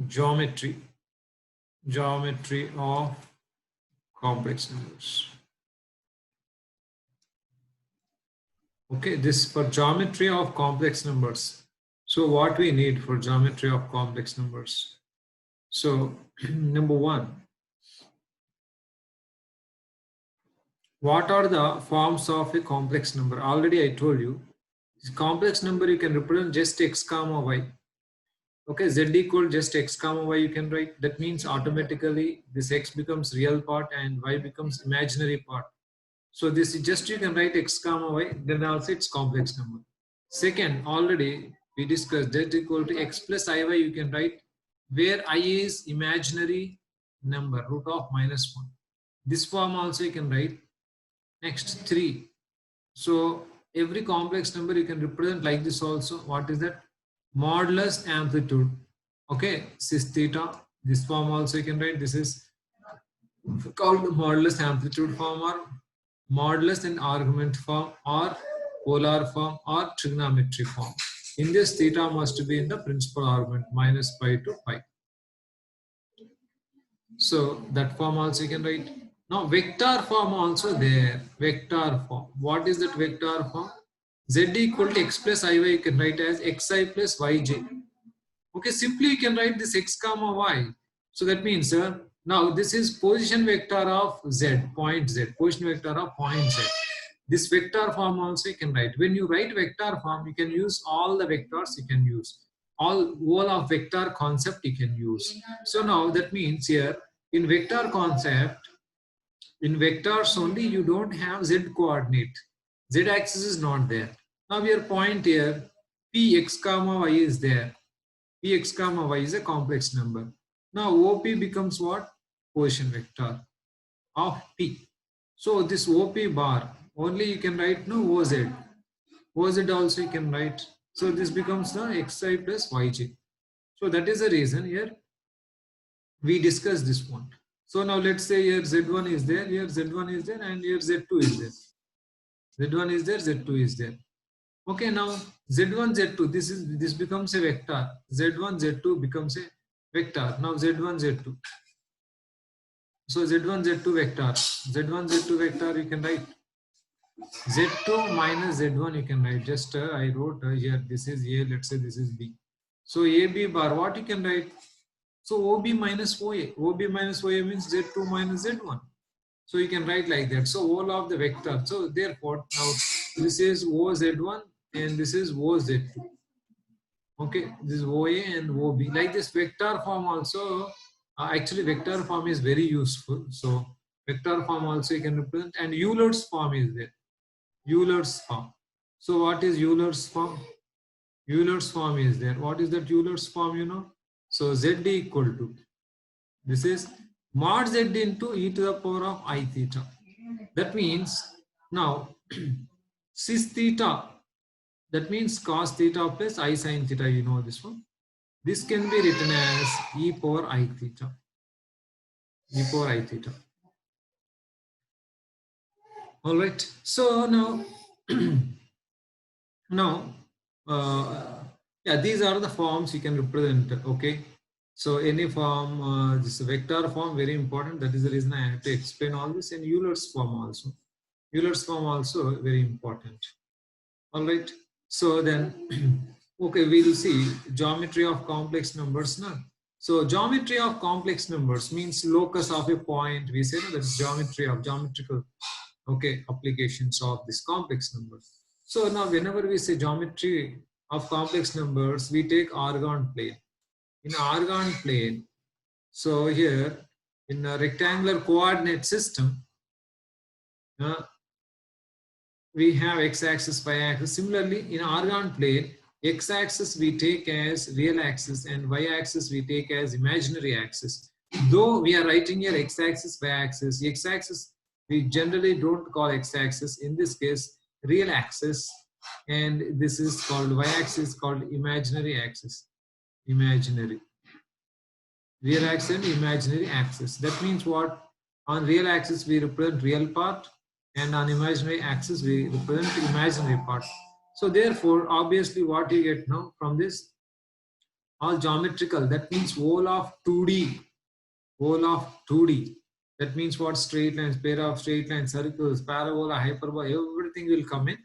geometry of complex numbers. Okay, this for geometry of complex numbers. So what we need for geometry of complex numbers? So number one, what are the forms of a complex number? Already I told you, this complex number you can represent just x comma y. Okay, z equal just x comma y you can write. That means automatically this x becomes real part and y becomes imaginary part. So this is just you can write x comma y, then also it's complex number. Second, already we discussed z equal to x plus iy you can write, where I is imaginary number, root of minus 1. This form also you can write. Next, 3. So every complex number you can represent like this also. What is that? Modulus amplitude. Okay, cis theta. This form also you can write. This is called modulus amplitude form, or modulus in argument form, or polar form, or trigonometry form. In this, theta must be in the principal argument, minus pi to pi. So that form also you can write. Now vector form also there. Vector form. What is that vector form? Z equal to x plus iy you can write as xi plus yj. Okay, simply you can write this x comma y. So that means now this is position vector of z, point z, position vector of point z. This vector form also you can write. When you write vector form, you can use all the vectors you can use. All of vector concept you can use. So now that means here in vector concept, in vectors only you don't have z coordinate. Z axis is not there. Now your point here, px comma y is there. Px comma y is a complex number. Now OP becomes what? Position vector of P. So this OP bar, only you can write no OZ. OZ also you can write. So this becomes the xi plus yj. So that is the reason here we discuss this one. So now let's say here Z1 is there, here Z1 is there, and here Z2 is there. Z1 is there, Z2 is there. Okay, now Z1, Z2, this becomes a vector. Z1, Z2 becomes a vector. Now Z1, Z2. So Z1, Z2 vector. Z1, Z2 vector you can write. Z2 minus Z1 you can write. Just I wrote here, this is A, let's say this is B. So AB bar, what you can write? So OB minus OA. OB minus OA means Z2 minus Z1. So you can write like that. So all of the vector. So therefore, now this is OZ1 and this is OZ2. Okay, this is OA and OB. Like this vector form also, actually vector form is very useful. So vector form also you can represent, and Euler's form is there. Euler's form. So what is Euler's form? Euler's form is there. What is that Euler's form, you know? So Z equal to, this is mod Z into e to the power of I theta. That means now cis theta, that means cos theta plus I sin theta, you know this one. This can be written as e power I theta. E power I theta. All right. So now, now, yeah, these are the forms you can represent. Okay. So any form, this vector form very important. That is the reason I have to explain all this. And Euler's form also. Euler's form also very important. All right. So then, okay, we will see geometry of complex numbers now. So geometry of complex numbers means locus of a point. We say that's geometry of geometrical, okay, applications of this complex numbers. So now whenever we say geometry of complex numbers, we take Argand plane. In Argand plane, so here in a rectangular coordinate system, we have x-axis, y-axis. Similarly, in Argand plane, x-axis we take as real axis and y-axis we take as imaginary axis. Though we are writing here x-axis, y-axis, x-axis we generally don't call x-axis. In this case, real axis, and this is called y-axis, called imaginary axis. Imaginary. Real axis and imaginary axis. That means what? On real axis we represent real part, and on imaginary axis we represent imaginary part. So therefore, obviously what you get now from this, all geometrical. That means whole of 2D, whole of 2D. That means what? Straight lines, pair of straight lines, circles, parabola, hyperbola, everything will come in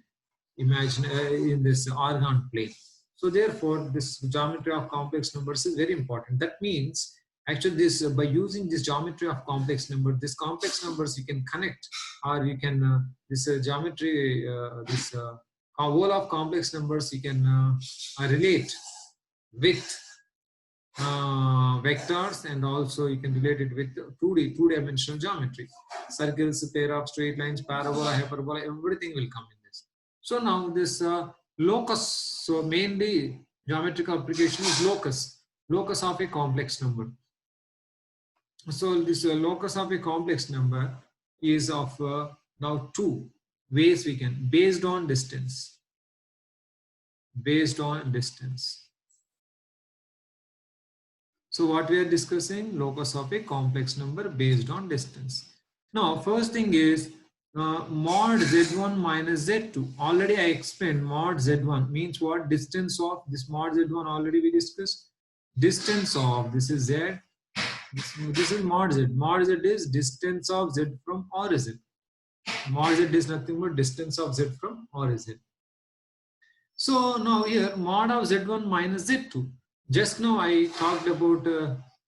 imagine in this organ plane. So therefore, this geometry of complex numbers is very important. That means actually this by using this geometry of complex number, this complex numbers you can connect, or you can this geometry this whole of complex numbers you can relate with vectors, and also you can relate it with 2D, two-dimensional geometry. Circles, pair of straight lines, parabola, hyperbola, everything will come in this. So now this locus, so mainly geometrical application is locus of a complex number. So this locus of a complex number is of now two ways we can, based on distance. So what we are discussing, locus of a complex number based on distance. Now first thing is mod z1 minus z2. Already I explained mod z1 means what? Distance of this mod z1 already we discussed. Distance of this is z. This is mod z. Mod z is distance of z from origin. Mod z is nothing but distance of z from origin. So now here mod of z1 minus z2. Just now I talked about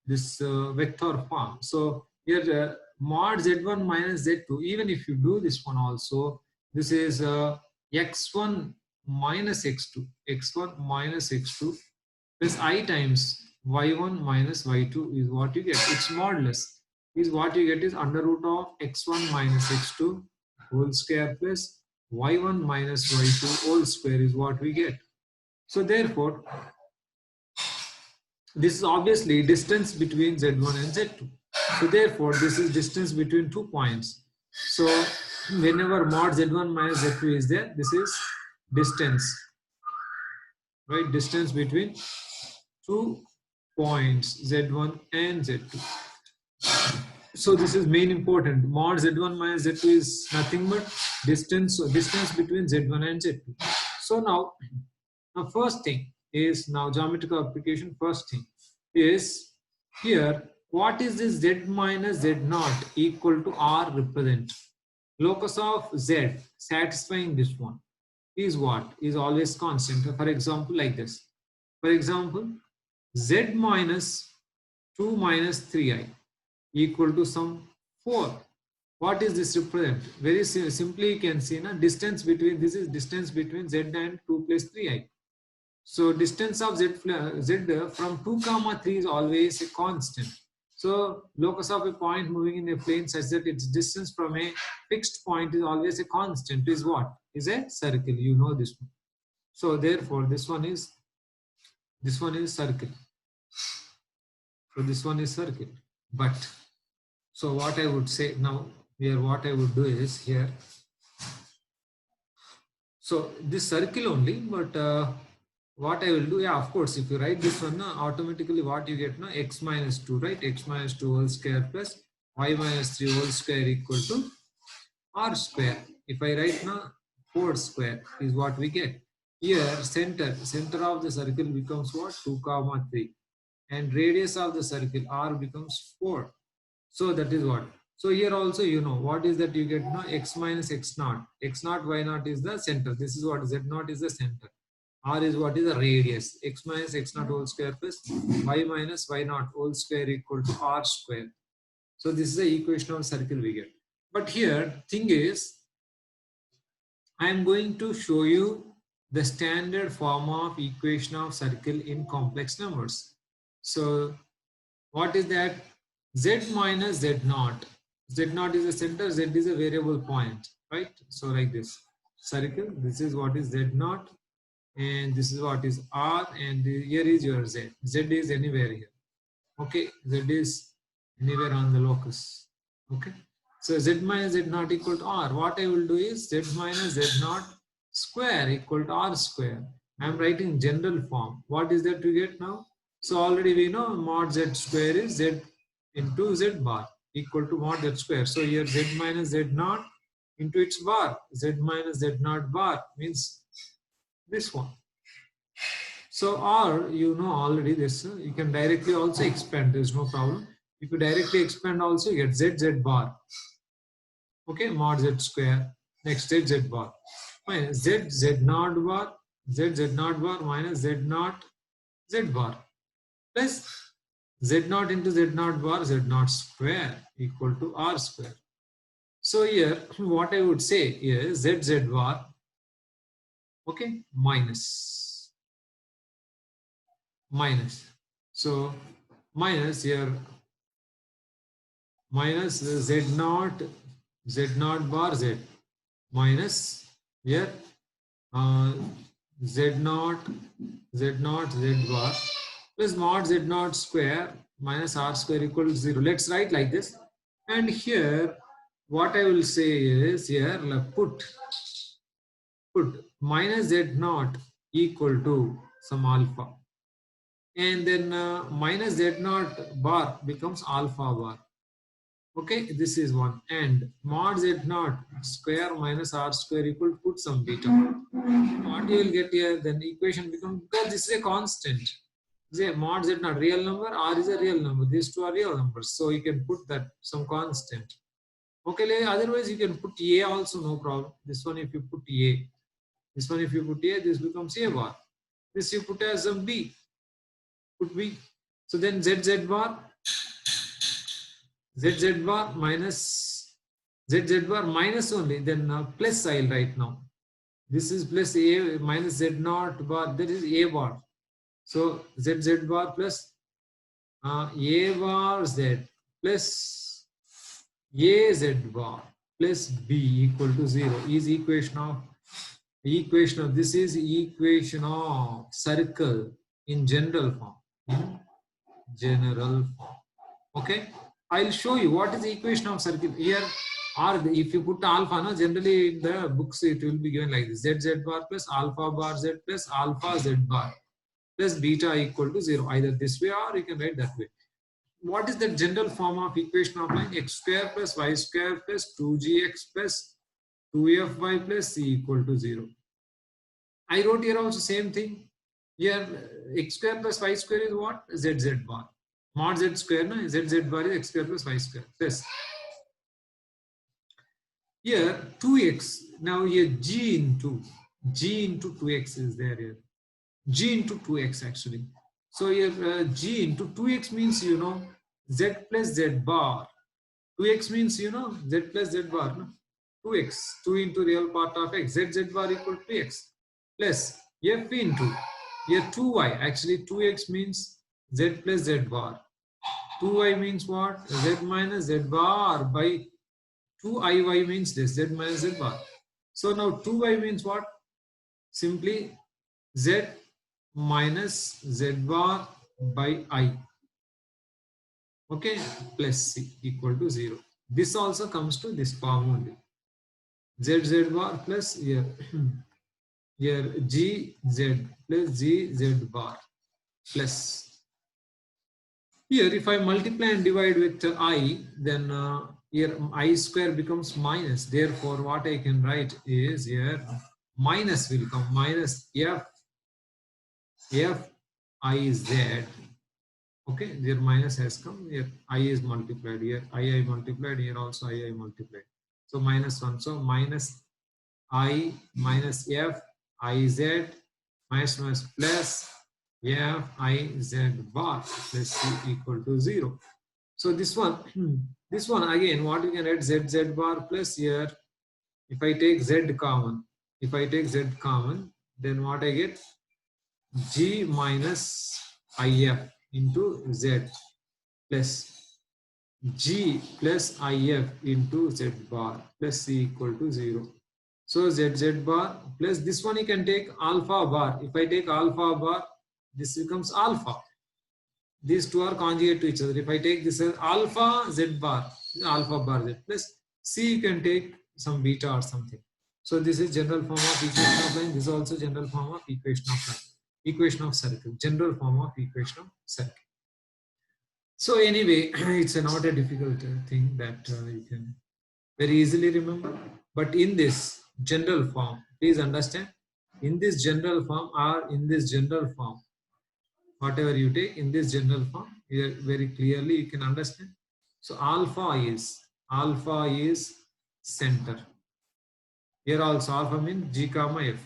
this vector form. So here mod z1 minus z2, even if you do this one also, this is x1 minus x2, x1 minus x2 plus I times y1 minus y2 is what you get. Its modulus is what you get is under root of x1 minus x2 whole square plus y1 minus y2 whole square is what we get. So therefore, this is obviously distance between z1 and z2. So therefore, this is distance between 2 points. So whenever mod z1 minus z2 is there, this is distance, right? Distance between 2 points z1 and z2. So this is main important. Mod z1 minus z2 is nothing but distance between z1 and z2. So now first thing is now geometrical application. First thing is here, what is this z minus z naught equal to r represent? Locus of z satisfying this one is what? Is always constant. For example, like this. For example, z minus 2 minus 3i equal to some 4. What is this represent? Very simply you can see na, distance between, this is distance between z and 2 plus 3i. So distance of z from 2 comma 3 is always a constant. So locus of a point moving in a plane such that its distance from a fixed point is always a constant is what? Is a circle. You know this one. So therefore this one is circle. So this one is circle. But so what I would say now here, what I would do is here. So this circle only, but what I will do, yeah, of course, if you write this one, automatically what you get now, x minus 2, right? X minus 2 whole square plus y minus 3 whole square equal to r square. If I write now 4 square is what we get. Here center of the circle becomes what? 2 comma 3, and radius of the circle r becomes 4. So that is what. So here also you know what is that you get now, x minus x naught. X naught y naught is the center. This is what z naught is the center. R is what is the radius. X minus x naught whole square plus y minus y naught whole square equal to r square. So this is the equation of circle we get. But here thing is, I am going to show you the standard form of equation of circle in complex numbers. So what is that? Z minus Z naught. Z naught is the center, Z is a variable point, right? So like this circle, this is what is Z naught, and this is what is R, and here is your Z. Z is anywhere here. Okay, Z is anywhere on the locus. Okay, so Z minus Z naught equal to R. What I will do is Z minus Z naught square equal to R square. I am writing general form. What is that we get now? So already we know mod Z square is Z into Z bar equal to mod Z square. So here Z minus Z naught into its bar. Z minus Z naught bar means this one. So, or you know already this, you can directly also expand, there's no problem. If you directly expand also, you get z z bar. Okay, mod z square. Next z z bar. Minus z z naught bar, z z naught bar minus z naught z bar. Plus z naught into z naught bar, z naught square equal to r square. So here, what I would say is z z bar, okay, minus. So minus here, minus z naught bar z, minus here uh, z naught z bar plus mod z naught square minus r square equal to 0. Let's write like this. And here what I will say is here put minus z naught equal to some alpha, and then minus z naught bar becomes alpha bar. Okay, this is one. And mod z naught square minus r square equal to put some beta. What you will get here, then the equation becomes, because this is a constant. Say mod z naught real number, r is a real number. These two are real numbers. So you can put that some constant. Okay, otherwise you can put a also, no problem. This one if you put a, this one if you put a, this becomes a bar. This you put as some b, put b. So then z z bar minus z bar minus only, then plus I'll write now. This is plus a minus z naught bar, that is a bar. So z bar plus a bar z plus a z bar plus b equal to 0 is equation of this is equation of circle in general form. Okay, I'll show you what is the equation of circle here. Or if you put alpha, no, generally in the books it will be given like this: z bar plus alpha bar z plus alpha z bar plus beta equal to 0. Either this way or you can write that way. What is the general form of equation of line? X square plus y square plus 2gx plus 2fy plus c equal to 0. I wrote here also same thing. Here x square plus y square is what? Z bar. Mod z square, no? Z bar is x square plus y square. Plus here 2x. Now here g into 2x is there here. G into 2x actually. So here g into 2x means, you know, z plus z bar. 2x means, you know, z plus z bar. No? 2x, 2 into real part of x, z bar equal to x plus f into here 2y. Actually 2x means z plus z bar. 2y means what? Z minus z bar by 2iy means this, z minus z bar. So now 2y means what? Simply z minus z bar by I. Okay, plus c equal to 0. This also comes to this form only. Z bar plus here, here gz plus gz bar plus. Here if I multiply and divide with I, then here I square becomes minus. Therefore what I can write is here minus will come, minus f I z. Okay, there minus has come, here I is multiplied, here I multiplied, here also I multiplied. So minus 1. So minus I minus f I z minus plus f I z bar plus c equal to 0. So this one again, what you can write, z bar plus here, if I take z common, then what I get, g minus if into z plus g plus if into z bar plus c equal to 0. So z bar plus this one you can take alpha bar. If I take alpha bar, this becomes alpha. These two are conjugate to each other. If I take this as alpha z bar, alpha bar z plus c, you can take some beta or something. So this is general form of equation of line. This is also general form of equation of line. Equation of circle, general form of equation of circle. So anyway, it's not a difficult thing that you can very easily remember. But in this general form, please understand, in this general form or in this general form, whatever you take in this general form, here very clearly you can understand. So alpha is center. Here also alpha means G comma F.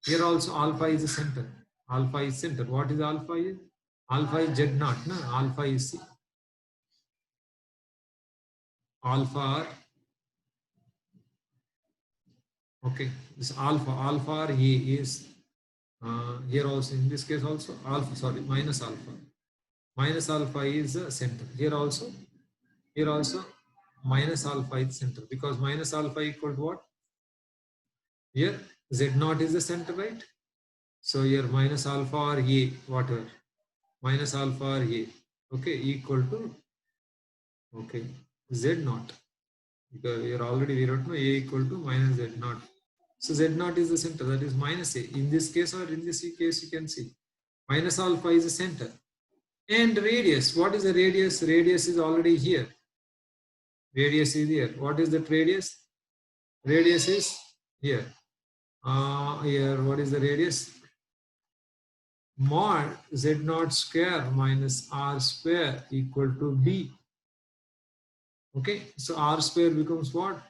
Here also alpha is a center. Alpha is center. What is alpha is? Alpha is Z naught. No? Alpha is alpha. Okay. This alpha or A is here also in this case also alpha. Sorry, minus alpha. Minus alpha is the center. Here also minus alpha is center because minus alpha equal to what? Here Z naught is the center, right? So here minus alpha or A, whatever. Minus alpha or A, okay, equal to, okay, Z naught. Because here already we wrote no, A equal to minus Z naught. So Z naught is the center, that is minus A. In this case or in this case, you can see minus alpha is the center. And radius, what is the radius? Radius is already here. Radius is here. What is that radius? Radius is here. Here, what is the radius? Mod Z naught square minus R square equal to B. Okay, so R square becomes what?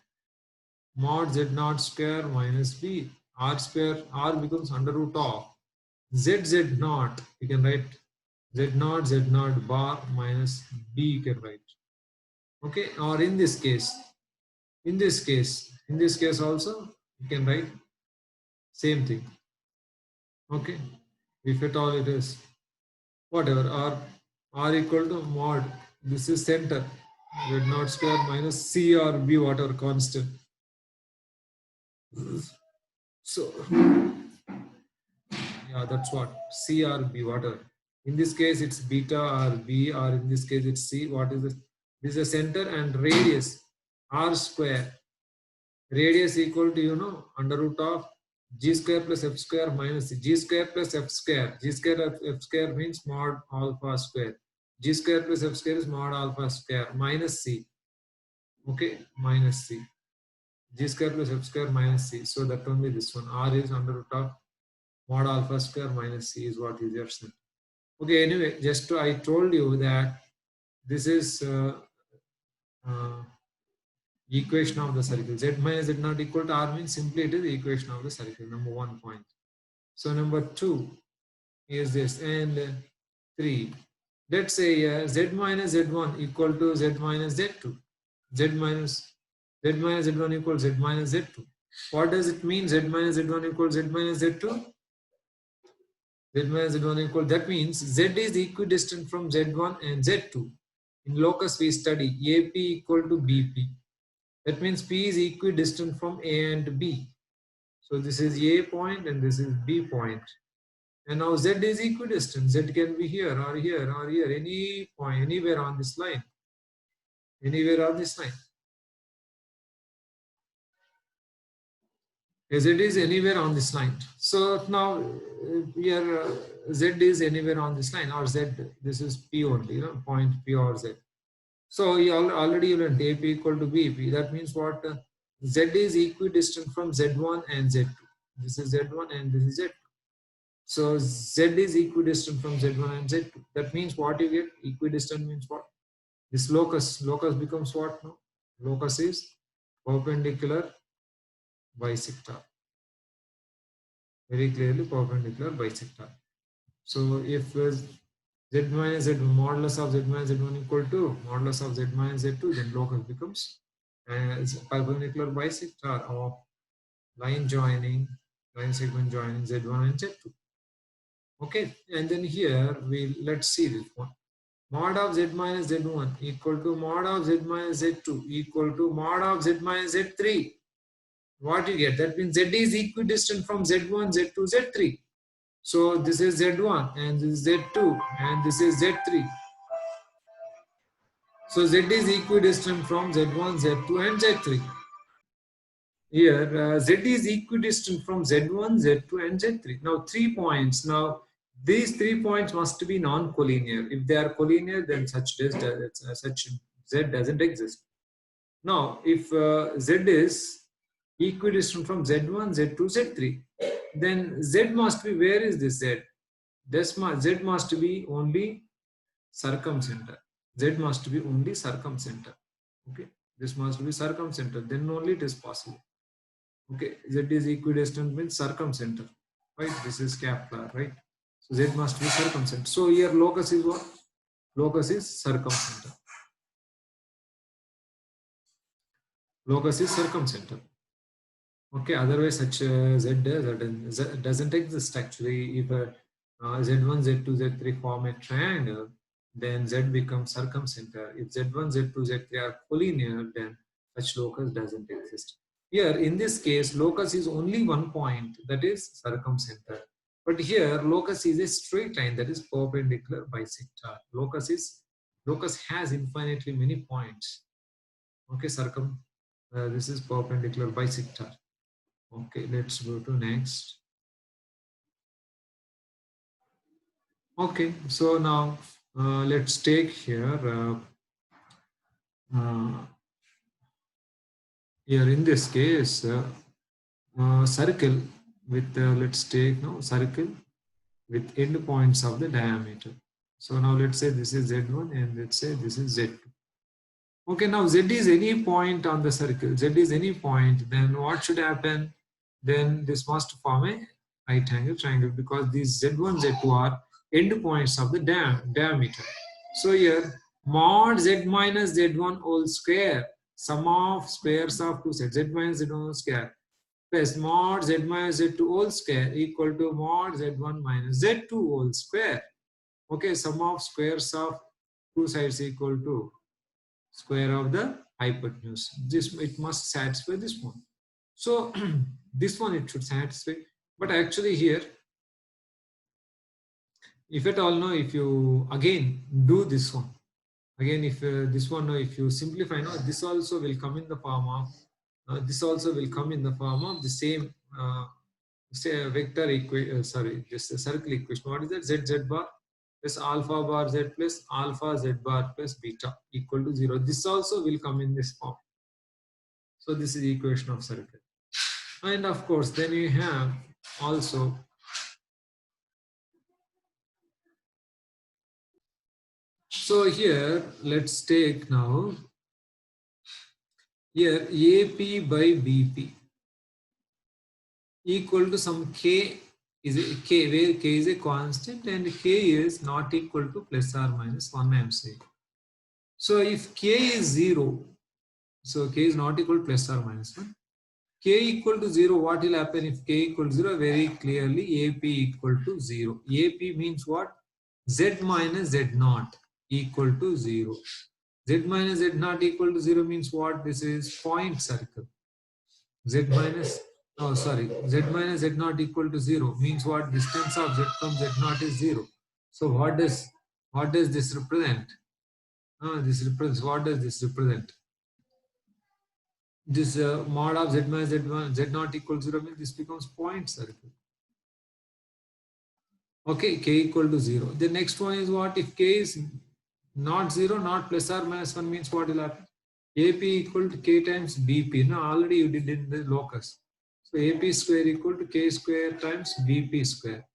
Mod Z naught square minus B. R square, R becomes under root of Z naught. You can write Z naught bar minus B, you can write. Okay, or in this case also, you can write same thing. Okay, if at all it is whatever, R equal to mod, this is center, Z naught square minus C or B, whatever constant. So yeah, that's what, C or B, whatever. In this case it's beta or B, or in this case it's C. What is this? This is the center and radius R square. Radius equal to under root of G square plus F square minus C. G square plus F square. G square of F square means mod alpha square. G square plus F square is mod alpha square minus C. Okay, minus C. G square plus F square minus C. So that only this one. R is under root of mod alpha square minus C is what is your center. Okay, anyway, just I told you that this is equation of the circle. Z minus Z not equal to R means simply it is the equation of the circle. Number 1 point. So number 2 is this, and 3. Let's say Z minus Z1 equal to Z minus Z2. Z minus Z1 equals Z minus Z2. What does it mean? Z minus Z1 equals Z minus Z2? Z minus Z1 equal, that means Z is equidistant from Z1 and Z2. In locus we study AP equal to BP. That means P is equidistant from A and B. So this is A point and this is B point. And now Z is equidistant. Z can be here or here or here, any point, anywhere on this line. Anywhere on this line. Z is anywhere on this line. So now here Z is anywhere on this line, or Z, this is P only, point P or Z. So you already learned AP equal to BP. That means what? Z is equidistant from Z1 and Z2. This is Z1 and this is Z2. So Z is equidistant from Z1 and Z2. That means what you get? Equidistant means what? This locus becomes what now? Locus is perpendicular bisector. Very clearly perpendicular bisector. So if Z minus Z1, modulus of Z minus Z1 equal to modulus of Z minus Z2, then locus becomes perpendicular bisector of line segment joining Z1 and Z2. Okay, and then here let's see this one. Mod of Z minus Z1 equal to mod of Z minus Z2 equal to mod of Z minus Z3. What you get? That means Z is equidistant from Z1, Z2, Z3. So this is Z1 and this is Z2 and this is Z3. So Z is equidistant from Z1, Z2 and Z3. Here Z is equidistant from Z1, Z2 and Z3. Now 3 points. Now these 3 points must be non-collinear. If they are collinear, then such Z doesn't exist. Now if Z is equidistant from Z1, Z2, Z3, then Z must be, where is this Z? Z must be only circumcenter. Z must be only circumcenter. Okay, this must be circumcenter. Then only it is possible. Okay, Z is equidistant means circumcenter. Right? This is capital R, right? So Z must be circumcenter. So here locus is what? Locus is circumcenter. Locus is circumcenter. Okay, otherwise such Z doesn't exist actually. If Z1, Z2, Z3 form a triangle, then Z becomes circumcenter. If Z1, Z2, Z3 are collinear, then such locus doesn't exist. Here, in this case, locus is only one point, that is circumcenter. But here, locus is a straight line, that is perpendicular bisector. Locus has infinitely many points. Okay, this is perpendicular bisector. Okay, let's go to next. Okay, so now let's take here here in this case circle with let's take now circle with end points of the diameter. So now let's say this is Z1 and let's say this is Z2. Okay, now Z is any point on the circle. Z is any point, then what should happen? Then this must form a right angle triangle because these Z1, Z2 are end points of the diameter. So here mod Z minus Z1 whole square, sum of squares of two sets, Z minus Z1 whole square plus mod Z minus Z2 whole square equal to mod Z1 minus Z2 whole square. Okay, sum of squares of two sides equal to square of the hypotenuse. This it must satisfy this one. So this one it should satisfy. But actually here, if at all no, if you again do this one, again if this one no, if you simplify no, this also will come in the form of this also will come in the form of the same say vector equation. Sorry, just a circle equation. What is that? Z bar plus alpha bar Z plus alpha Z bar plus beta equal to 0. This also will come in this form. So this is the equation of circle. And of course, then you have also so here let's take now here AP by BP equal to some K is a K where K is a constant and K is not equal to plus or minus 1 I am saying. So if K is 0, so K is not equal to plus or minus 1. K equal to 0, what will happen if K equal to 0? Very clearly AP equal to 0. AP means what? Z minus Z naught equal to 0. Z minus Z naught equal to 0 means what? This is point circle. Z minus, oh sorry, Z minus Z naught equal to 0 means what? Distance of Z from Z naught is 0. So what does this represent? This represents, what does this represent? This mod of Z minus Z1, Z naught equal to 0 means this becomes point circle. Okay, K equal to 0. The next one is what? If K is not 0, not plus or minus 1 means what will happen? AP equal to K times BP. Now already you did in the locus. So AP square equal to K square times BP square.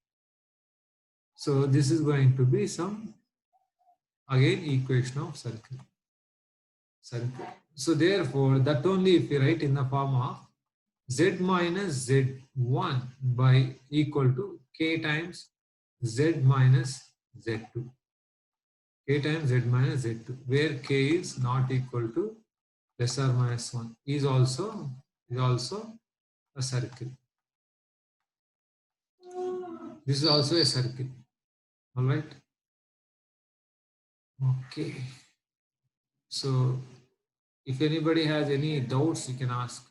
So this is going to be some again equation of circle. So therefore that only if you write in the form of Z minus Z1 by equal to K times Z minus Z2. K times Z minus Z2, where K is not equal to plus or minus 1 is also a circle. This is also a circle. All right. Okay. So if anybody has any doubts, you can ask.